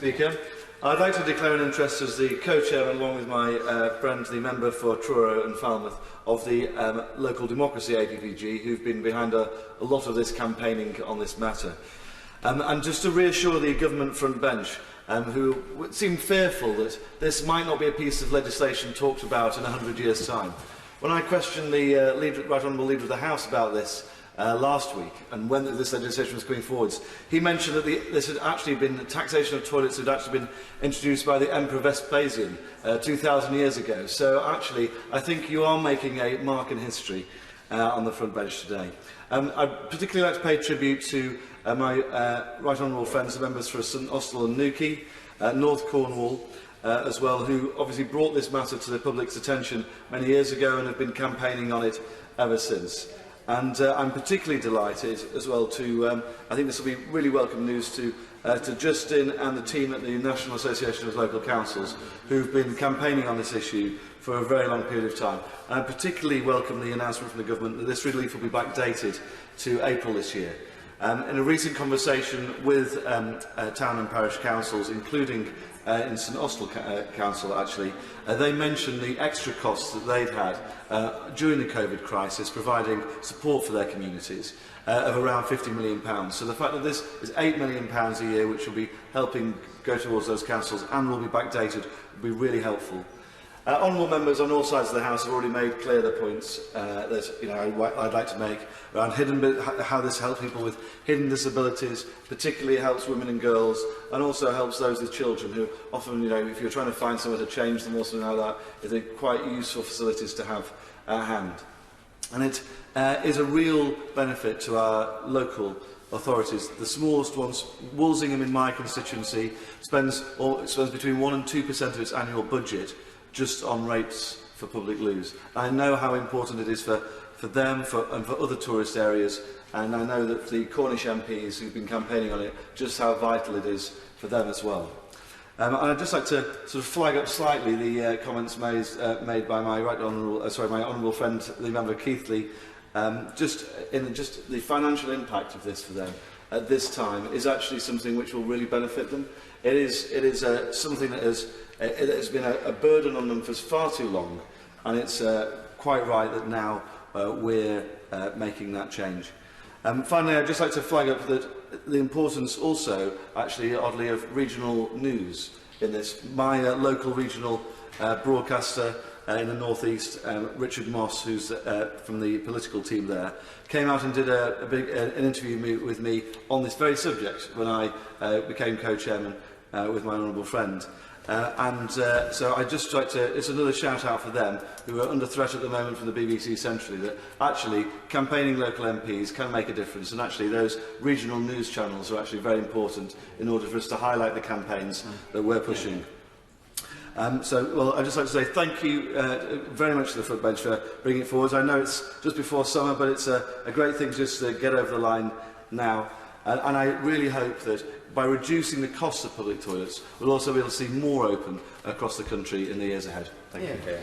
Speaker. I'd like to declare an interest as the co-chairman, along with my friend, the member for Truro and Falmouth, of the Local Democracy APPG, who've been behind a lot of this campaigning on this matter. And just to reassure the government front bench, who seem fearful that this might not be a piece of legislation talked about in 100 years' time. When I questioned the Right Honourable Leader of the House about this last week, and when this legislation was coming forwards, he mentioned that this had actually been, the taxation of toilets had actually been introduced by the Emperor Vespasian 2,000 years ago. So actually, I think you are making a mark in history on the front bench today. I'd particularly like to pay tribute to my Right Honourable friends, the members for St Austell and Newquay, North Cornwall, as well, who obviously brought this matter to the public's attention many years ago and have been campaigning on it ever since. And I'm particularly delighted as well to, I think this will be really welcome news to Justin and the team at the National Association of Local Councils, who've been campaigning on this issue for a very long period of time. And I particularly welcome the announcement from the government that this relief will be backdated to April this year. In a recent conversation with town and parish councils, including in St Austell Council actually, they mentioned the extra costs that they'd had during the COVID crisis, providing support for their communities of around £50 million. So the fact that this is £8 million a year, which will be helping go towards those councils and will be backdated, will be really helpful. Honourable members on all sides of the House have already made clear the points that I'd like to make around how this helps people with hidden disabilities, particularly helps women and girls, and also helps those with children who often, if you're trying to find somewhere to change them or something like that, they're quite useful facilities to have at hand. And it is a real benefit to our local authorities. The smallest ones, Walsingham in my constituency, spends between 1 and 2% of its annual budget just on rates for public loos. I know how important it is for them and for other tourist areas, and I know that the Cornish MPs who've been campaigning on it, just how vital it is for them as well. And I'd just like to sort of flag up slightly the comments made by my my honourable friend, the member Keithley, just the financial impact of this for them at this time is actually something which will really benefit them. It is something that has been a burden on them for far too long, and it's quite right that now we're making that change. Finally, I'd just like to flag up that the importance also, actually, oddly, of regional news in this. My local regional broadcaster in the North East, Richard Moss, who's from the political team there, came out and did an interview with me on this very subject when I became co-chairman with my honourable friend. So I'd just like to, it's another shout out for them, who are under threat at the moment from the BBC centrally, that actually campaigning local MPs can make a difference, and actually those regional news channels are actually very important in order for us to highlight the campaigns that we're pushing. I'd just like to say thank you very much to the front bench for bringing it forward. I know it's just before summer, but it's a great thing just to get over the line now. And I really hope that by reducing the cost of public toilets, we'll also be able to see more open across the country in the years ahead. Thank you.